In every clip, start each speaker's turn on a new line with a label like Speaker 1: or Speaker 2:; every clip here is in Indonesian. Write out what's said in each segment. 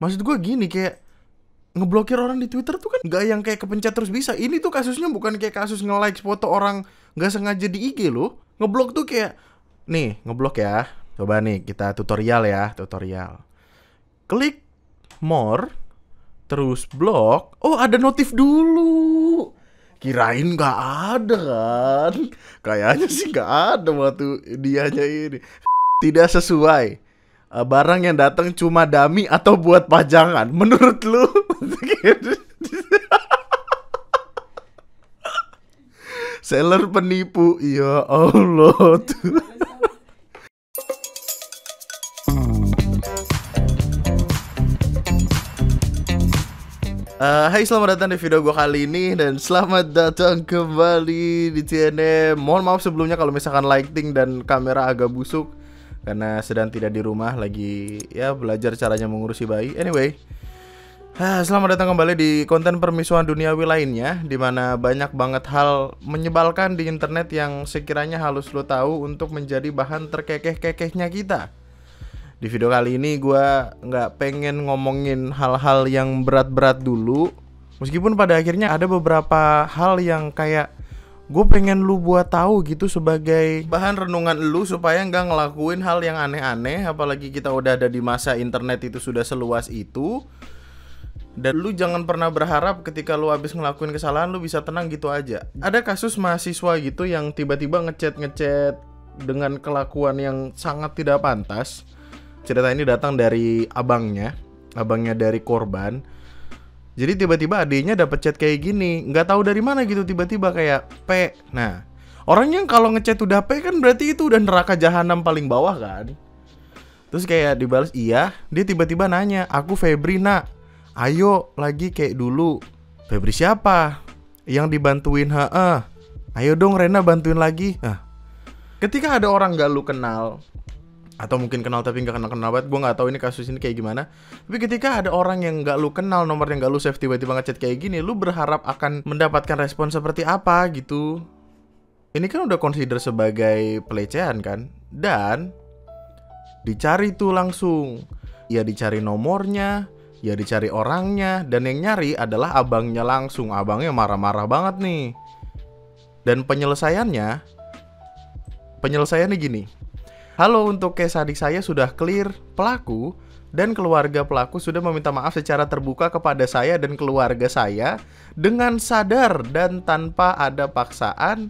Speaker 1: Maksud gue gini, kayak ngeblokir orang di Twitter tuh kan nggak yang kayak kepencet terus bisa. Ini tuh kasusnya bukan kayak kasus nge-like foto orang nggak sengaja di IG loh. Ngeblok tuh kayak, nih ngeblok ya. Coba nih kita tutorial ya, tutorial. Klik more, terus blok. Oh, ada notif dulu. Kirain nggak ada kan? Kayaknya sih nggak ada waktu dianya ini. Tidak sesuai. Barang yang datang cuma dummy atau buat pajangan. Menurut lu? Seller penipu. Ya Allah tuh. Hai, selamat datang di video gue kali ini. Dan selamat datang kembali di TNM. Mohon maaf sebelumnya kalau misalkan lighting dan kamera agak busuk, karena sedang tidak di rumah, lagi ya belajar caranya mengurusi bayi. Anyway, selamat datang kembali di konten permisuan duniawi lainnya, dimana banyak banget hal menyebalkan di internet yang sekiranya harus lo tahu untuk menjadi bahan terkekeh-kekehnya kita. Di video kali ini gue nggak pengen ngomongin hal-hal yang berat-berat dulu, meskipun pada akhirnya ada beberapa hal yang kayak gue pengen lu buat tahu gitu sebagai bahan renungan lu supaya nggak ngelakuin hal yang aneh-aneh. Apalagi kita udah ada di masa internet itu sudah seluas itu. Dan lu jangan pernah berharap ketika lu habis ngelakuin kesalahan lu bisa tenang gitu aja. Ada kasus mahasiswa gitu yang tiba-tiba ngechat dengan kelakuan yang sangat tidak pantas. Cerita ini datang dari abangnya dari korban. Jadi tiba-tiba adiknya dapet chat kayak gini, nggak tahu dari mana gitu, tiba-tiba kayak P. Nah, orang yang kalau ngechat udah P kan berarti itu udah neraka jahanam paling bawah kan. Terus kayak dibalas iya, dia tiba-tiba nanya, aku Febri nak, ayo lagi kayak dulu. Febri siapa? Yang dibantuin, ayo dong Rena bantuin lagi. Nah, ketika ada orang gak lu kenal, atau mungkin kenal tapi gak kenal banget, gue gak tahu ini kasus ini kayak gimana. Tapi ketika ada orang yang gak lu kenal, nomor yang gak lu save, tiba-tiba ngechat kayak gini, lu berharap akan mendapatkan respon seperti apa gitu. Ini kan udah consider sebagai pelecehan kan. Dan dicari tuh langsung, ya dicari nomornya, ya dicari orangnya. Dan yang nyari adalah abangnya langsung. Abangnya marah-marah banget nih. Dan penyelesaiannya gini, halo, untuk case adik saya sudah clear. Pelaku dan keluarga pelaku sudah meminta maaf secara terbuka kepada saya dan keluarga saya dengan sadar dan tanpa ada paksaan.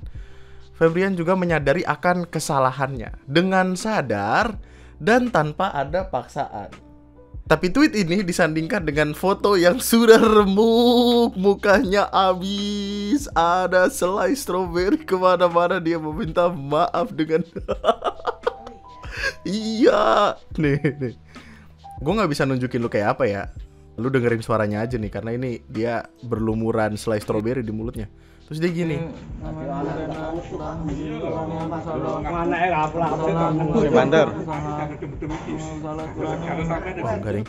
Speaker 1: Febrian juga menyadari akan kesalahannya dengan sadar dan tanpa ada paksaan. Tapi tweet ini disandingkan dengan foto yang sudah remuk, mukanya habis, ada selai stroberi kemana-mana. Dia meminta maaf dengan iya, nih. Gue nggak bisa nunjukin lu kayak apa ya. Lu dengerin suaranya aja nih, karena ini dia berlumuran selai stroberi di mulutnya. Terus dia gini. Banter.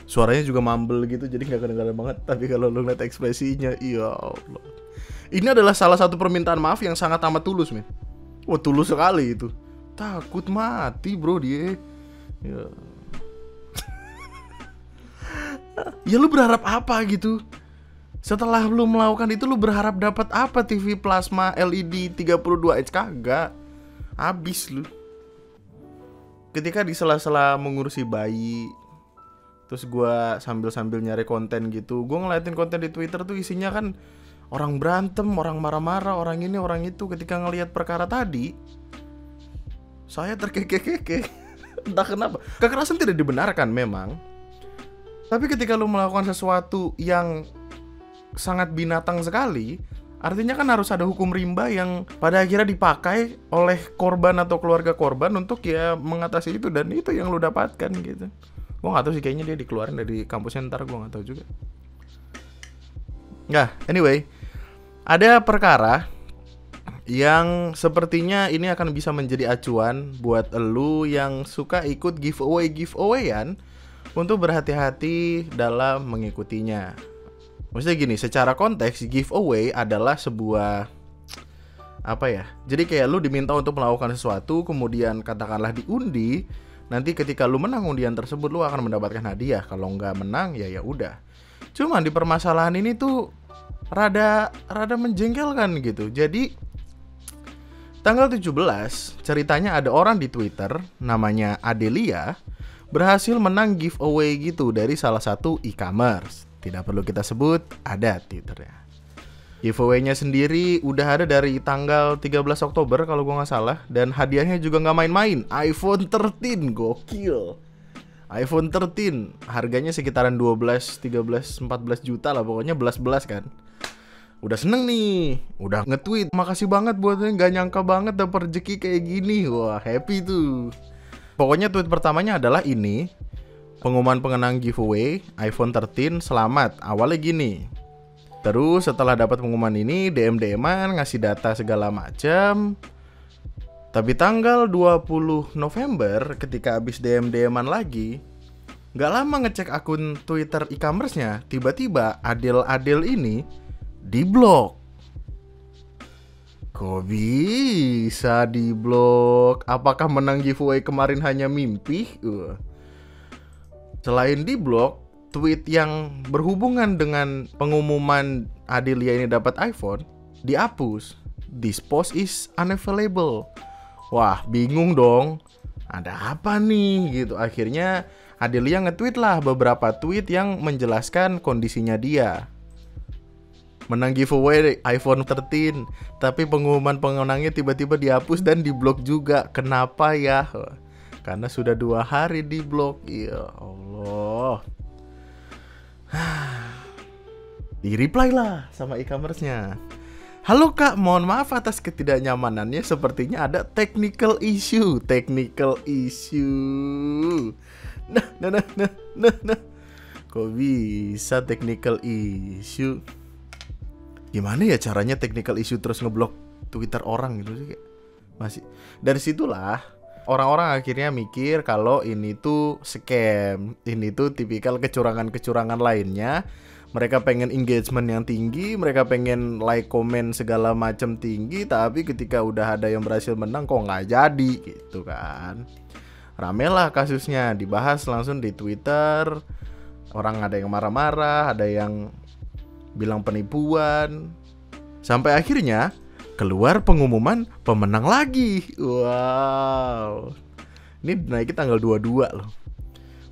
Speaker 1: Suaranya juga mumble gitu, jadi nggak kedengaran banget. Tapi kalau lu ngeliat ekspresinya, ya Allah. Ini adalah salah satu permintaan maaf yang sangat amat tulus, men. Wah, tulus sekali itu. Takut mati bro dia. Ya lu berharap apa gitu? Setelah lu melakukan itu, lu berharap dapat apa? TV plasma LED 32 Hz kagak. Habis lu. Ketika di sela-sela mengurusi bayi, terus gua sambil nyari konten gitu, gua ngeliatin konten di Twitter tuh isinya kan orang berantem, orang marah-marah, orang ini, orang itu. Ketika ngelihat perkara tadi, saya terkekeh-kekeh. Entah kenapa. Kekerasan tidak dibenarkan memang. Tapi ketika lu melakukan sesuatu yang sangat binatang sekali, artinya kan harus ada hukum rimba yang pada akhirnya dipakai oleh korban atau keluarga korban untuk ya mengatasi itu. Dan itu yang lu dapatkan gitu. Gua gak tahu sih, kayaknya dia dikeluarin dari kampusnya ntar, gua gak tahu juga. Nah, anyway, ada perkara yang sepertinya ini akan bisa menjadi acuan buat elu yang suka ikut giveawayan untuk berhati-hati dalam mengikutinya. Maksudnya gini, secara konteks giveaway adalah sebuah apa ya? Jadi kayak lu diminta untuk melakukan sesuatu, kemudian katakanlah diundi, Nanti ketika lu menang undian tersebut lu akan mendapatkan hadiah. Kalau nggak menang ya udah. Cuman di permasalahan ini tuh rada menjengkelkan gitu. Jadi tanggal 17 ceritanya ada orang di Twitter namanya Adelia berhasil menang giveaway gitu dari salah satu e-commerce. Tidak perlu kita sebut, ada Twitternya. Giveaway-nya sendiri udah ada dari tanggal 13 Oktober kalau gua nggak salah. Dan hadiahnya juga nggak main-main, iPhone 13, gokil. iPhone 13 harganya sekitaran 12, 13, 14 juta lah, pokoknya belas-belas kan. Udah seneng nih, udah nge-tweet, makasih banget buatnya, nggak nyangka banget dapet rezeki kayak gini. Wah, happy tuh. Pokoknya tweet pertamanya adalah ini, pengumuman pengenang giveaway iPhone 13, selamat. Awalnya gini. Terus setelah dapat pengumuman ini, DM-an ngasih data segala macam. Tapi tanggal 20 November ketika habis DM-an lagi, nggak lama ngecek akun Twitter e-commerce-nya, tiba-tiba Adel ini diblok. Kok bisa diblok? Apakah menang giveaway kemarin hanya mimpi? Selain diblok, tweet yang berhubungan dengan pengumuman Adelia ini dapat iPhone dihapus. This post is unavailable. Wah, bingung dong. Ada apa nih gitu. Akhirnya Adelia nge-tweet lah beberapa tweet yang menjelaskan kondisinya dia. Menang giveaway iPhone 13, tapi pengumuman pemenangnya tiba-tiba dihapus dan diblok juga. Kenapa ya? Karena sudah 2 hari diblok. Ya Allah. Di-reply lah sama e-commerce-nya. Halo kak, mohon maaf atas ketidaknyamanannya. Sepertinya ada technical issue. Nah. Kok bisa technical issue? Gimana ya caranya technical issue terus ngeblok Twitter orang gitu sih, kayak masih. Dari situlah orang-orang akhirnya mikir kalau ini tuh scam, ini tuh tipikal kecurangan-kecurangan lainnya. Mereka pengen engagement yang tinggi, mereka pengen like, komen segala macam tinggi, tapi ketika udah ada yang berhasil menang kok nggak jadi gitu kan. Ramelah kasusnya, dibahas langsung di Twitter. Orang ada yang marah-marah, ada yang bilang penipuan. Sampai akhirnya keluar pengumuman pemenang lagi. Wow. Ini naiknya tanggal 22 loh.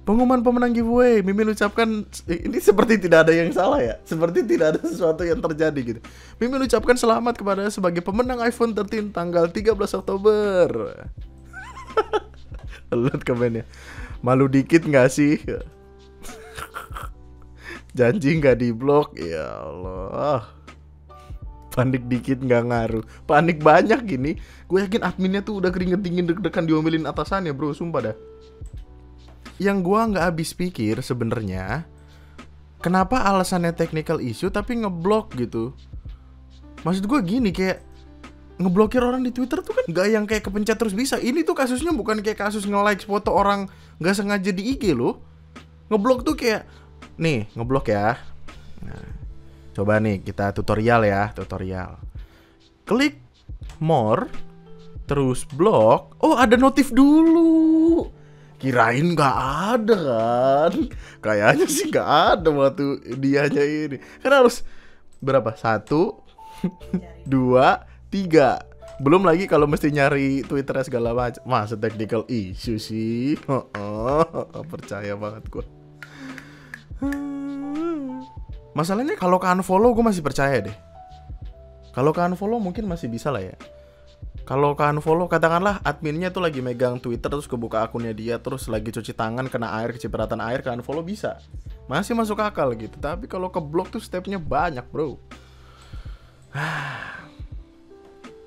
Speaker 1: Pengumuman pemenang giveaway. Mimin ucapkan, ini seperti tidak ada yang salah ya. Seperti tidak ada sesuatu yang terjadi gitu. Mimin ucapkan selamat kepada sebagai pemenang iPhone 13 tanggal 13 Oktober. Lihat komennya. Malu dikit gak sih? Janji gak diblok. Ya Allah. Panik dikit gak ngaruh. Panik banyak gini. Gue yakin adminnya tuh udah keringet dingin deg-degan diomelin atasannya bro. Sumpah dah. Yang gue gak habis pikir sebenarnya, kenapa alasannya technical issue tapi ngeblok gitu. Maksud gue gini, kayak ngeblokir orang di Twitter tuh kan gak yang kayak kepencet terus bisa. Ini tuh kasusnya bukan kayak kasus nge-like foto orang gak sengaja di IG loh. Ngeblok tuh kayak, nih ngeblok ya. Nah, coba nih kita tutorial ya, tutorial. Klik more, terus blok. Oh, ada notif dulu. Kirain gak ada kan. Kayaknya sih gak ada waktu dianya ini. Kan harus berapa? 1, 2, 3. Belum lagi kalau mesti nyari Twitter segala macam. Masa technical issue sih. Percaya banget gue. Masalahnya kalau ke unfollow gue masih percaya deh. Kalau ke unfollow mungkin masih bisa lah ya. Kalau ke unfollow, katakanlah adminnya tuh lagi megang Twitter terus kebuka akunnya dia, terus lagi cuci tangan kena air, kecipratan air, ke unfollow bisa. Masih masuk akal gitu. Tapi kalau ke blok tuh stepnya banyak bro.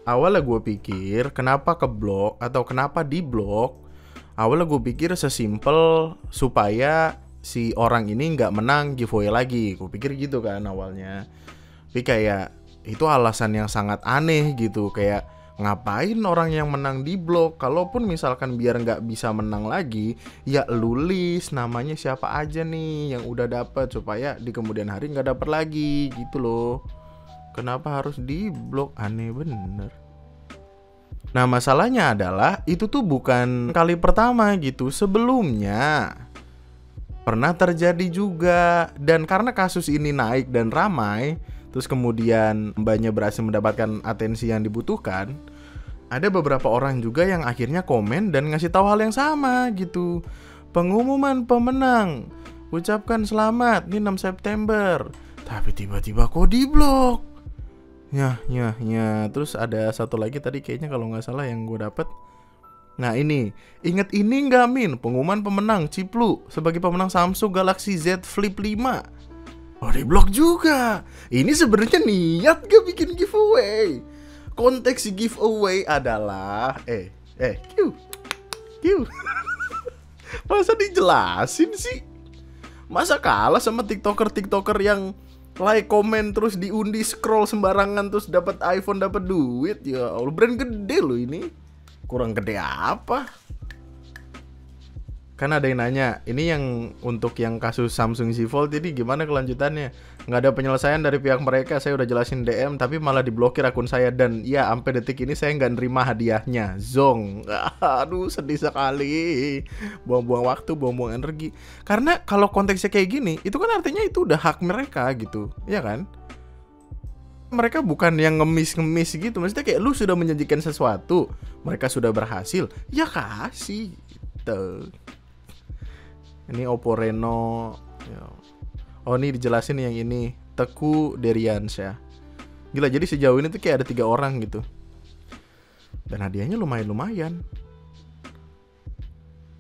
Speaker 1: Awalnya gue pikir kenapa ke blok atau kenapa di blok. Awalnya gue pikir sesimpel supaya si orang ini nggak menang giveaway lagi. Gue pikir gitu kan awalnya. Tapi kayak itu alasan yang sangat aneh gitu. Kayak ngapain orang yang menang di blok? Kalaupun misalkan biar nggak bisa menang lagi, ya lu list namanya siapa aja nih yang udah dapet supaya di kemudian hari nggak dapet lagi gitu loh. Kenapa harus di blok? Aneh bener. Nah, masalahnya adalah itu tuh bukan kali pertama gitu. Sebelumnya pernah terjadi juga. Dan karena kasus ini naik dan ramai, terus kemudian mbaknya berhasil mendapatkan atensi yang dibutuhkan, ada beberapa orang juga yang akhirnya komen dan ngasih tahu hal yang sama gitu. Pengumuman pemenang, ucapkan selamat, ini 6 September. Tapi tiba-tiba kok diblok. Ya. Terus ada satu lagi tadi kayaknya kalau nggak salah yang gue dapet. Nah ini, inget ini nggak Min? Pengumuman pemenang Ciplu sebagai pemenang Samsung Galaxy Z Flip 5. Oh, diblok juga. Ini sebenarnya niat gak bikin giveaway. Konteks giveaway adalah Q. Masa dijelasin sih? Masa kalah sama TikToker yang like, komen, terus diundi, scroll sembarangan, terus dapat iPhone, dapat duit? Ya Allah, brand gede loh ini. Kurang gede apa? Kan ada yang nanya, ini yang untuk yang kasus Samsung Z Fold ini gimana kelanjutannya? Nggak ada penyelesaian dari pihak mereka, saya udah jelasin DM tapi malah diblokir akun saya. Dan ya sampai detik ini saya nggak nerima hadiahnya. Zong. Aduh, sedih sekali. Buang-buang waktu, buang-buang energi. Karena kalau konteksnya kayak gini, itu kan artinya itu udah hak mereka gitu, ya kan? Mereka bukan yang ngemis-ngemis gitu. Maksudnya kayak lu sudah menjanjikan sesuatu, mereka sudah berhasil, ya kasih gitu. Ini Oppo Reno. Oh, ini dijelasin yang ini, Teku Deriansyah. Gila, jadi sejauh ini tuh kayak ada 3 orang gitu. Dan hadiahnya lumayan.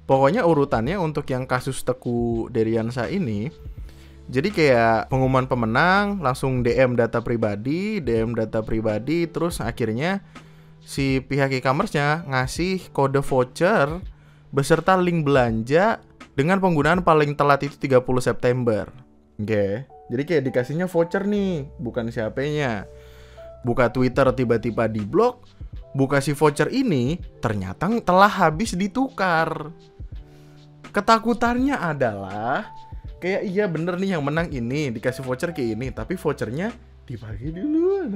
Speaker 1: Pokoknya urutannya untuk yang kasus Teku Deriansyah ini, jadi kayak pengumuman pemenang, langsung DM data pribadi, terus akhirnya si pihak e-commerce-nya ngasih kode voucher beserta link belanja dengan penggunaan paling telat itu 30 September. Oke. Jadi kayak dikasihnya voucher nih, bukan si HP-nya. Buka Twitter tiba-tiba diblok. Buka si voucher ini, ternyata telah habis ditukar. Ketakutannya adalah kayak iya bener nih yang menang ini, dikasih voucher kayak ini, tapi vouchernya dibagi duluan.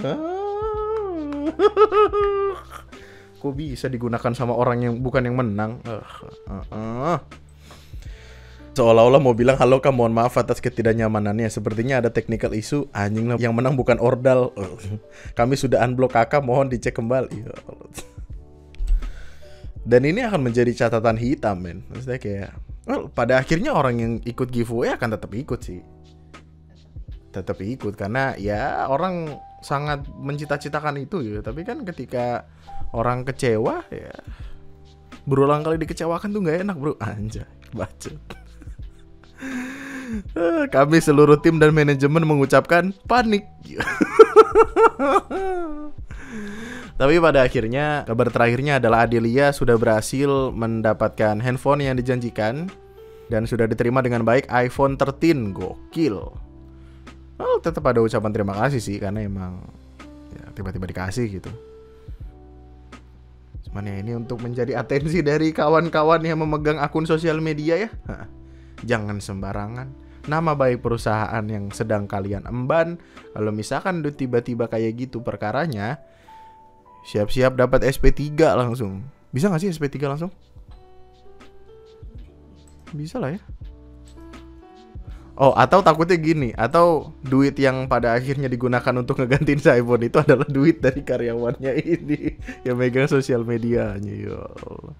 Speaker 1: Kok bisa digunakan sama orang yang bukan yang menang? Seolah-olah mau bilang, halo Kak, mohon maaf atas ketidaknyamanannya, sepertinya ada technical issue. Anjing lah, yang menang bukan Ordal. Kami sudah unblock Kakak, mohon dicek kembali. Dan ini akan menjadi catatan hitam, men. Maksudnya kayak, pada akhirnya orang yang ikut giveaway akan tetap ikut sih. Tetap ikut, karena ya orang sangat mencita-citakan itu gitu. Tapi kan ketika orang kecewa, ya berulang kali dikecewakan tuh gak enak, bro. Anjay, baca. Kami seluruh tim dan manajemen mengucapkan panik. Tapi pada akhirnya kabar terakhirnya adalah Adelia sudah berhasil mendapatkan handphone yang dijanjikan dan sudah diterima dengan baik, iPhone 13. Gokil. Tetap ada ucapan terima kasih sih, karena emang ya, tiba-tiba dikasih gitu. Cuman ya ini untuk menjadi atensi dari kawan-kawan yang memegang akun sosial media ya. Jangan sembarangan. Nama baik perusahaan yang sedang kalian emban, kalau misalkan udah tiba-tiba kayak gitu perkaranya, siap-siap dapat SP3 langsung. Bisa gak sih SP3 langsung? Bisa lah ya. Oh, atau takutnya gini, atau duit yang pada akhirnya digunakan untuk ngegantiin si iPhone itu adalah duit dari karyawannya ini yang megang sosial medianya. Ya Allah.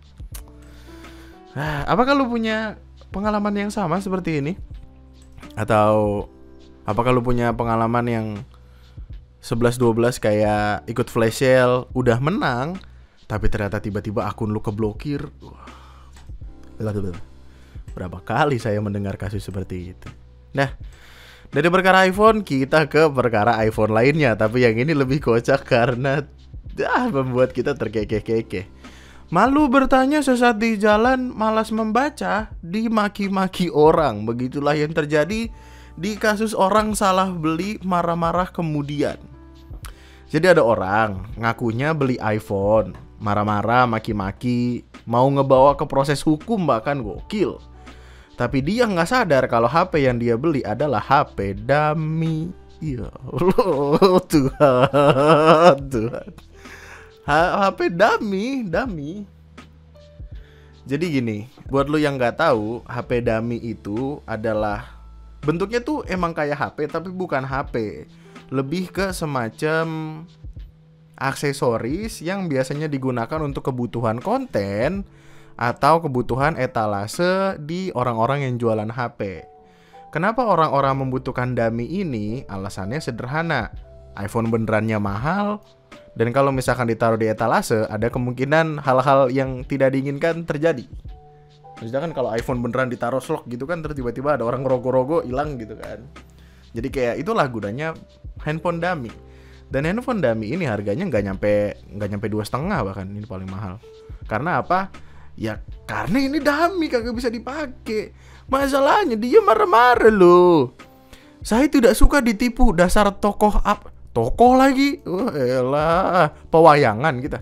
Speaker 1: Apakah lu punya pengalaman yang sama seperti ini? Atau apakah lu punya pengalaman yang 11-12 kayak ikut flash sale, udah menang, tapi ternyata tiba-tiba akun lu keblokir? Berapa kali saya mendengar kasus seperti itu. Nah, dari perkara iPhone kita ke perkara iPhone lainnya, tapi yang ini lebih kocak karena membuat kita terkekeh-kekeh. Malu bertanya sesaat di jalan, malas membaca, dimaki-maki orang. Begitulah yang terjadi di kasus orang salah beli marah-marah kemudian. Jadi ada orang ngakunya beli iPhone, marah-marah, maki-maki, mau ngebawa ke proses hukum bahkan, gokil. Tapi dia nggak sadar kalau HP yang dia beli adalah HP dummy. Ya Allah, Tuhan. HP dummy. Jadi gini, buat lu yang nggak tahu, HP dummy itu adalah bentuknya tuh emang kayak HP tapi bukan HP. Lebih ke semacam aksesoris yang biasanya digunakan untuk kebutuhan konten atau kebutuhan etalase di orang-orang yang jualan HP. Kenapa orang-orang membutuhkan dummy ini? Alasannya sederhana. iPhone benerannya mahal, dan kalau misalkan ditaruh di etalase, ada kemungkinan hal-hal yang tidak diinginkan terjadi. Misalkan kalau iPhone beneran ditaruh slok gitu kan, terus tiba-tiba ada orang ngerogo-rogo hilang gitu kan. Jadi kayak itulah gunanya handphone dummy. Dan handphone dummy ini harganya nggak nyampe 2,5 bahkan, ini paling mahal. Karena apa? Ya karena ini dummy, kagak bisa dipakai. Masalahnya dia marah-marah loh. Saya tidak suka ditipu, dasar tokoh lagi. Elah, pewayangan kita.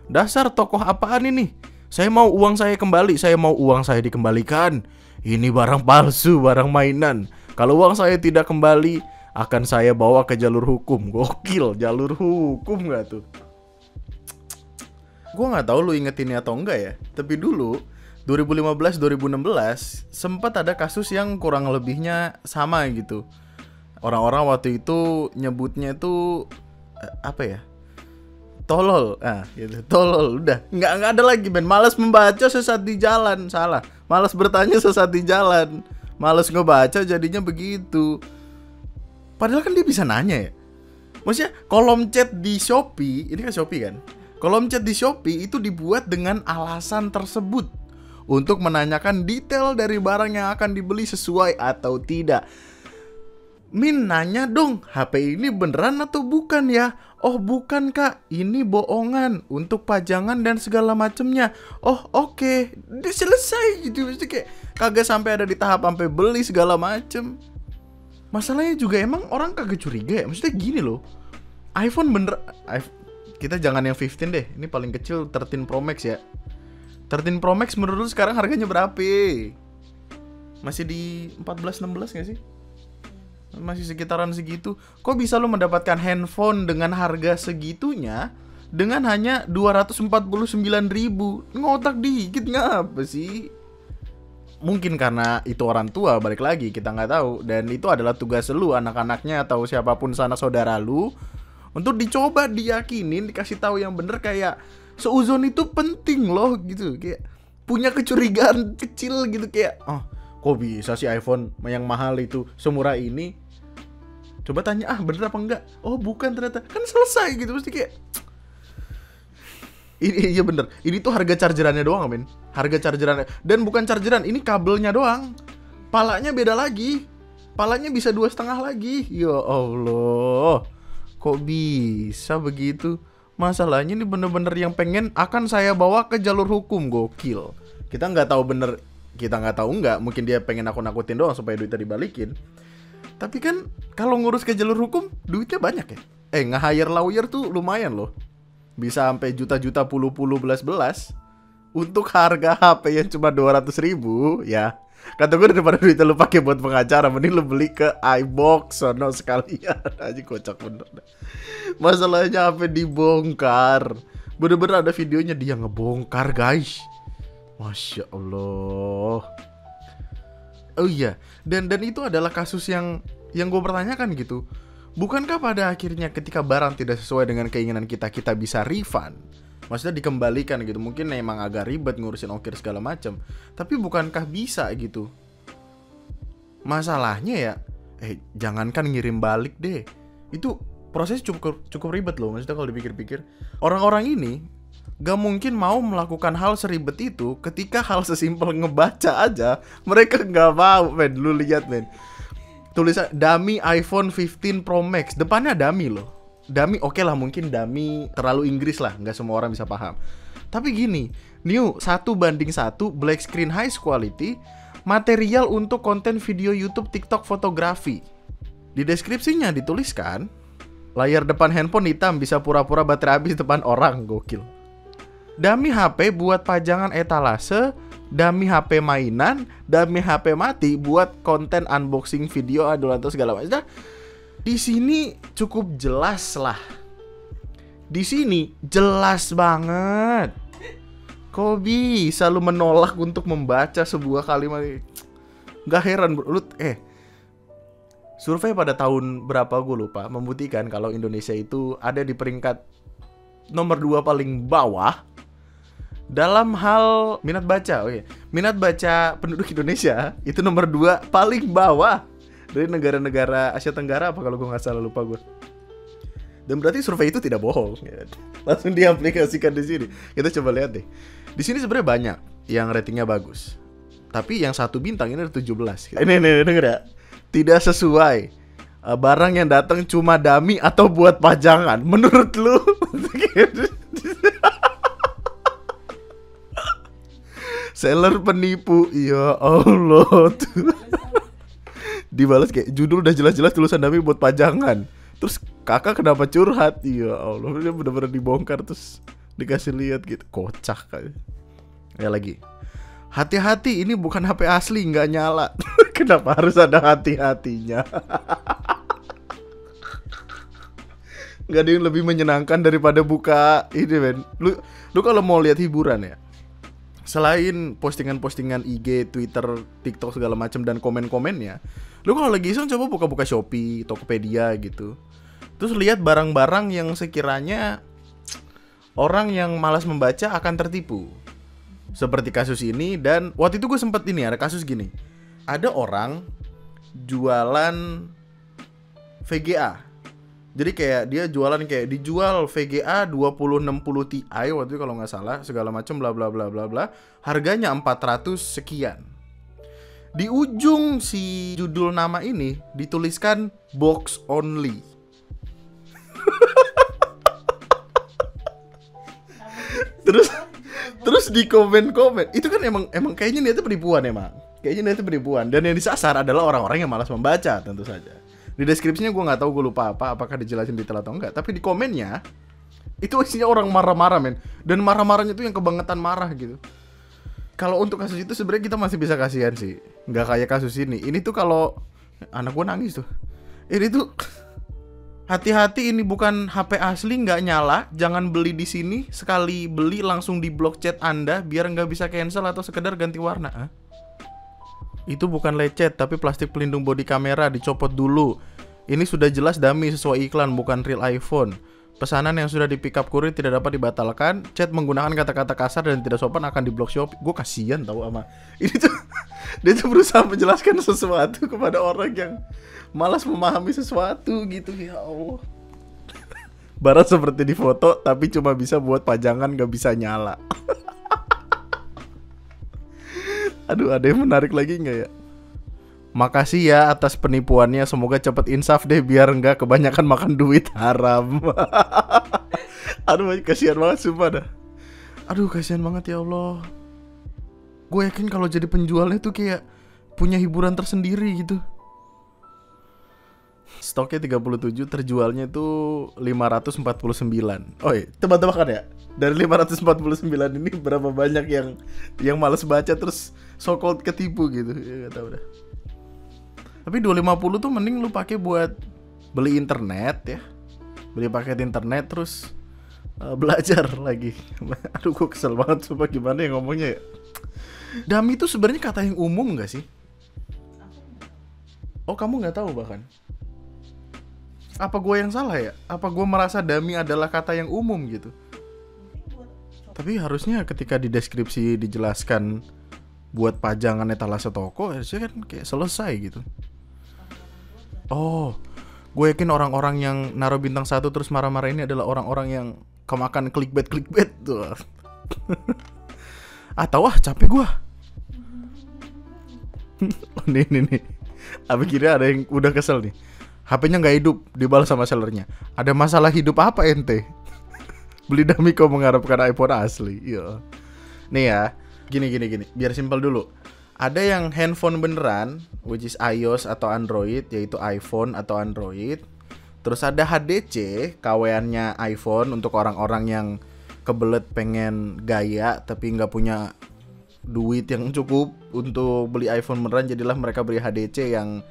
Speaker 1: Dasar tokoh apaan ini? Saya mau uang saya kembali, saya mau uang saya dikembalikan. Ini barang palsu, barang mainan. Kalau uang saya tidak kembali, akan saya bawa ke jalur hukum. Gokil, jalur hukum gak tuh? Gue gak tahu lu inget ini atau enggak ya. Tapi dulu 2015-2016 sempat ada kasus yang kurang lebihnya sama gitu. Orang-orang waktu itu nyebutnya itu apa ya? Tolol. Gitu. Tolol. Udah, nggak ada lagi, Ben. Malas membaca sesat di jalan. Salah. Malas bertanya sesat di jalan. Malas ngebaca jadinya begitu. Padahal kan dia bisa nanya ya. Maksudnya kolom chat di Shopee, ini kan Shopee kan? Kolom chat di Shopee itu dibuat dengan alasan tersebut untuk menanyakan detail dari barang yang akan dibeli sesuai atau tidak. Min, nanya dong, HP ini beneran atau bukan ya? Oh bukan kak, ini bohongan untuk pajangan dan segala macemnya. Oh oke. Udah selesai gitu. Mesti kayak kagak sampai ada di tahap sampai beli segala macem. Masalahnya juga emang orang kagak curiga ya. Maksudnya gini loh, iPhone kita jangan yang 15 deh. Ini paling kecil 13 Pro Max ya. 13 Pro Max menurut lu sekarang harganya berapa? Masih di 14-16 gak sih? Masih sekitaran segitu. Kok bisa lu mendapatkan handphone dengan harga segitunya dengan hanya 249.000? Ngotak dikit ngapa sih? Mungkin karena itu orang tua, balik lagi kita nggak tahu. Dan itu adalah tugas lu, anak-anaknya atau siapapun sanak saudara lu, untuk dicoba diyakinin, dikasih tahu yang bener. Kayak seuzon itu penting loh gitu. Kayak punya kecurigaan kecil gitu, kayak oh kok bisa sih iPhone yang mahal itu semurah ini? Coba tanya, bener apa enggak? Oh bukan ternyata. Kan selesai gitu. Mesti kayak ini iya bener. Ini tuh harga chargerannya doang, men. Harga chargerannya. Dan bukan chargeran, ini kabelnya doang. Palanya beda lagi. Palanya bisa 2,5 lagi. Ya Allah, kok bisa begitu? Masalahnya ini bener-bener yang pengen akan saya bawa ke jalur hukum. Gokil. Kita nggak tahu bener. Kita nggak tahu nggak. Mungkin dia pengen nakut-nakutin doang supaya duitnya dibalikin. Tapi kan kalau ngurus ke jalur hukum duitnya banyak ya. Nge-hire lawyer tuh lumayan loh. Bisa sampai juta-juta, puluh-puluh, belas-belas untuk harga HP yang cuma 200.000 ya. Kata gue, daripada duitnya lu pakai buat pengacara, mending lu beli ke iBox sono sekalian. Aja kocak bener. Masalahnya HP dibongkar. Bener-bener ada videonya dia ngebongkar, guys. Masya Allah. Oh iya, dan itu adalah kasus yang gue pertanyakan gitu. Bukankah pada akhirnya ketika barang tidak sesuai dengan keinginan kita bisa refund? Maksudnya dikembalikan gitu. Mungkin emang agak ribet ngurusin ongkir segala macam, tapi bukankah bisa gitu? Masalahnya ya, jangankan ngirim balik deh. Itu proses cukup ribet loh. Maksudnya kalau dipikir-pikir, orang-orang ini gak mungkin mau melakukan hal seribet itu ketika hal sesimpel ngebaca aja mereka gak mau, men. Lu lihat, men. Tulisan dummy iPhone 15 Pro Max. Depannya dummy loh. Dummy oke lah, mungkin dummy terlalu Inggris lah, gak semua orang bisa paham. Tapi gini, new 1:1 black screen high quality, material untuk konten video YouTube, TikTok, fotografi. Di deskripsinya dituliskan, layar depan handphone hitam, bisa pura-pura baterai habis depan orang. Gokil. Dummy HP buat pajangan etalase, dummy HP mainan, dummy HP mati buat konten unboxing video, aduh atau segala macam. Di sini cukup jelas lah. Di sini jelas banget. Kok bisa lu menolak untuk membaca sebuah kalimat? Gak heran bro. Survei pada tahun berapa gue lupa membuktikan kalau Indonesia itu ada di peringkat nomor 2 paling bawah dalam hal minat baca. Minat baca penduduk Indonesia itu nomor 2 paling bawah dari negara-negara Asia Tenggara apa kalau gue nggak salah, lupa gue. Dan berarti survei itu tidak bohong. Langsung diaplikasikan di sini. Kita coba lihat deh. Di sini sebenarnya banyak yang ratingnya bagus. Tapi yang 1 bintang ini ada 17. Ini denger ya. Tidak sesuai. Barang yang datang cuma dummy atau buat pajangan. Menurut lu? Seller penipu. Ya Allah tuh. Dibalas kayak judul udah jelas-jelas tulisan dummy buat pajangan. Terus kakak kenapa curhat? Ya Allah, dia benar-benar dibongkar terus dikasih lihat gitu. Kocak kayak. Ya lagi. Hati-hati, ini bukan HP asli, nggak nyala. Kenapa harus ada hati-hatinya? Nggak ada yang lebih menyenangkan daripada buka ini, men. Lu kalau mau lihat hiburan ya, selain postingan-postingan IG, Twitter, TikTok segala macam dan komen-komennya, lu kalau lagi iseng coba buka-buka Shopee, Tokopedia gitu. Terus lihat barang-barang yang sekiranya orang yang malas membaca akan tertipu. Seperti kasus ini, dan waktu itu gue sempet ini ada kasus gini. Ada orang jualan VGA. Jadi kayak dia jualan kayak dijual VGA 2060 Ti waktu itu kalau nggak salah, segala macam bla bla bla bla bla. Harganya 400 sekian. Di ujung si judul nama ini dituliskan box only. Terus di komen-komen itu kan emang kayaknya niatnya penipuan emang. Kayaknya niatnya penipuan, dan yang disasar adalah orang-orang yang malas membaca tentu saja. Di deskripsinya gue nggak tahu, gue lupa apakah dijelasin detail atau enggak. Tapi di komennya itu isinya orang marah-marah, men. Dan marah-marahnya tuh yang kebangetan marah gitu. Kalau untuk kasus itu sebenarnya kita masih bisa kasihan sih. Nggak kayak kasus ini. Ini tuh kalau anak gue nangis tuh. Ini tuh hati-hati, ini bukan HP asli, nggak nyala. Jangan beli di sini. Sekali beli langsung di blok chat Anda biar nggak bisa cancel atau sekedar ganti warna. Itu bukan lecet, tapi plastik pelindung bodi kamera, dicopot dulu. Ini sudah jelas dummy sesuai iklan, bukan real iPhone. Pesanan yang sudah di pick up kurir tidak dapat dibatalkan. Chat menggunakan kata-kata kasar dan tidak sopan akan diblok Shopee. Gue kasihan tahu sama ini tuh. Dia tuh berusaha menjelaskan sesuatu kepada orang yang malas memahami sesuatu gitu. Ya Allah. Barat seperti di foto, tapi cuma bisa buat pajangan, gak bisa nyala. Aduh, ada yang menarik lagi nggak ya? Makasih ya atas penipuannya. Semoga cepet insaf deh biar nggak kebanyakan makan duit haram. Aduh, kasihan banget sumpah dah. Aduh, kasihan banget ya Allah. Gue yakin kalau jadi penjualnya tuh kayak punya hiburan tersendiri gitu. Stoknya 37, terjualnya tuh 549. Oh iya, tebak-tebakan ya? Dari 549 ini berapa banyak yang malas baca terus so-called ketipu gitu. Ya gak tahu dah. Tapi 250 tuh mending lu pakai buat beli internet ya. Beli paket internet terus belajar lagi. Aduh, gue kesel banget coba gimana ya ngomongnya ya. Dummy itu sebenarnya kata yang umum gak sih? Oh, kamu gak tahu bahkan? Apa gue yang salah ya? Apa gue merasa dummy adalah kata yang umum gitu? Tapi harusnya ketika di deskripsi dijelaskan buat pajangan etalase toko, harusnya kan kayak selesai gitu. Oh, gue yakin orang-orang yang naruh bintang 1 terus marah-marah ini adalah orang-orang yang kemakan clickbait tuh. Atau capek gue. Nih. Abis kira ada yang udah kesel nih. HP-nya nggak hidup, dibalas sama sellernya. Ada masalah hidup apa ente? Beli dummy kau mengharapkan iPhone asli. Iya. Nih ya, gini. Biar simpel dulu. Ada yang handphone beneran, which is iOS atau Android, yaitu iPhone atau Android. Terus ada HDC, kaweannya iPhone untuk orang-orang yang kebelet pengen gaya tapi nggak punya duit yang cukup untuk beli iPhone beneran. Jadilah mereka beli HDC yang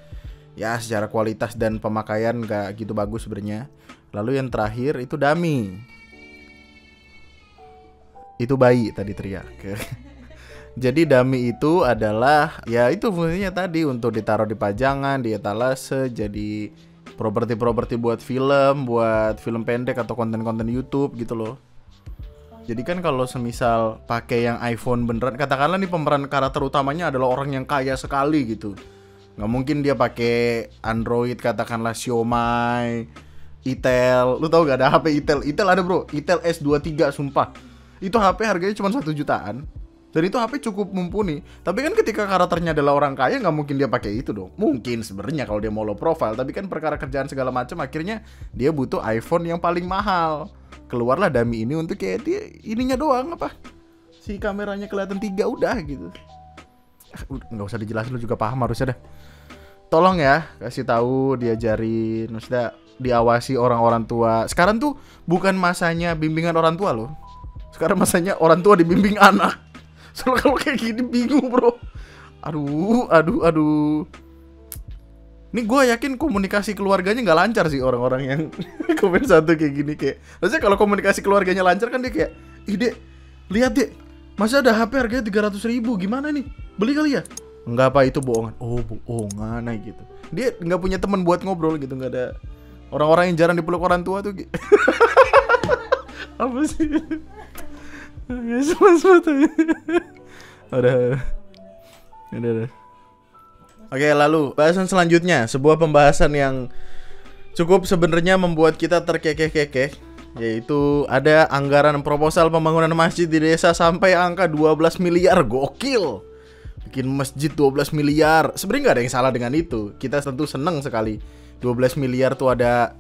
Speaker 1: ya secara kualitas dan pemakaian nggak gitu bagus sebenarnya. Lalu yang terakhir itu dummy. Itu bayi tadi teriak. Jadi dummy itu adalah ya itu fungsinya tadi untuk ditaruh di pajangan, di etalase, jadi properti-properti buat film pendek atau konten-konten YouTube gitu loh. Jadi kan kalau semisal pakai yang iPhone beneran, katakanlah nih pemeran karakter utamanya adalah orang yang kaya sekali gitu. Nggak mungkin dia pakai Android, katakanlah Xiaomi, Itel. Lu tau gak ada HP Itel? Itel ada bro, Itel S23 sumpah. Itu HP harganya cuma 1 jutaan. Dan itu HP cukup mumpuni. Tapi kan ketika karakternya adalah orang kaya, nggak mungkin dia pakai itu dong. Mungkin sebenarnya kalau dia mau low profile, tapi kan perkara kerjaan segala macam, akhirnya dia butuh iPhone yang paling mahal. Keluarlah dummy ini untuk kayak dia ininya doang apa? Si kameranya kelihatan 3 udah gitu. Nggak usah dijelasin, lu juga paham harusnya dah. Tolong ya kasih tahu, diajarin, maksudnya diawasi orang-orang tua. Sekarang tuh bukan masanya bimbingan orang tua loh. Sekarang masanya orang tua dibimbing anak. Soalnya kalau kayak gini bingung bro. Aduh. Ini gue yakin komunikasi keluarganya nggak lancar sih orang-orang yang komen satu kayak gini kayak. Maksudnya kalau komunikasi keluarganya lancar kan dia kayak, ih dek, lihat dek, masa ada HP harganya 300.000, gimana nih? Beli kali ya? Enggak apa, itu bohongan. Oh bohongan aja gitu. Dia nggak punya teman buat ngobrol gitu, nggak ada. Orang-orang yang jarang dipeluk orang tua tuh gitu. Apa sih? Udah. Oke, lalu bahasan selanjutnya, sebuah pembahasan yang cukup sebenarnya membuat kita terkekeh-kekeh, yaitu ada anggaran proposal pembangunan masjid di desa sampai angka 12 miliar. Gokil. Bikin masjid 12 miliar. Sebenarnya nggak ada yang salah dengan itu. Kita tentu seneng sekali. 12 miliar tuh ada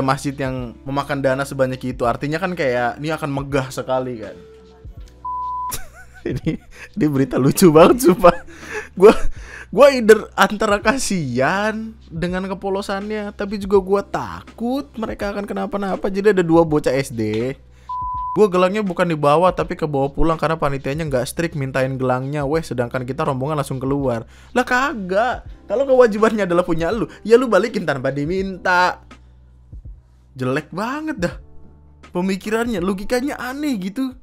Speaker 1: masjid yang memakan dana sebanyak itu. Artinya kan kayak ini akan megah sekali kan. Ini berita lucu banget sumpah. Gua either antara kasihan dengan kepolosannya, tapi juga gua takut mereka akan kenapa-napa. Jadi ada 2 bocah SD. Gua gelangnya bukan dibawa tapi ke bawa pulang karena panitianya nggak strict mintain gelangnya. Sedangkan kita rombongan langsung keluar. Lah kagak. Kalau kewajibannya adalah punya lu, ya lu balikin tanpa diminta. Jelek banget dah pemikirannya, logikanya aneh gitu.